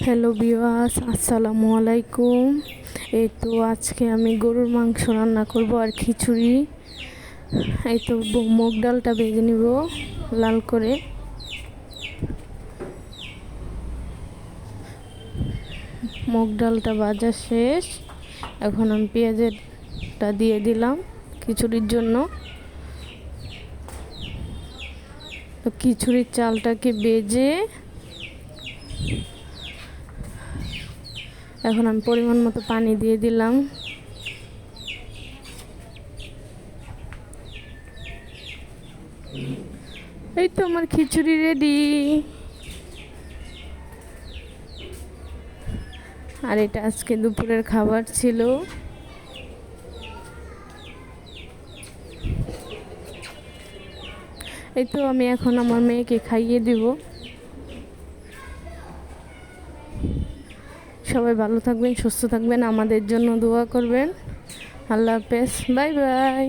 Hello viewers, আসসালামু আলাইকুম। এই তো আজকে আমি গরুর মাংস রান্না করব আর খিচুড়ি। এই তো মুগ ডালটা ভেজে নিব লাল করে। মুগ ডালটা ভাজা শেষ, এখন আমি পেঁয়াজটা দিয়ে দিলাম খিচুড়ির জন্য। তো খিচুড়ির চালটাকে ভেজে এখন আমি পরিমাণ মতো পানি দিয়ে দিলাম। এই তো আমার খিচুড়ি রেডি। আর এটা আজকে দুপুরের খাবার ছিল। এই তো আমি এখন আমার মেয়েকে খাইয়ে দিব। সবাই ভালো থাকবেন, সুস্থ থাকবেন, আমাদের জন্য দোয়া করবেন। আল্লাহ হাফেজ, বাই বাই।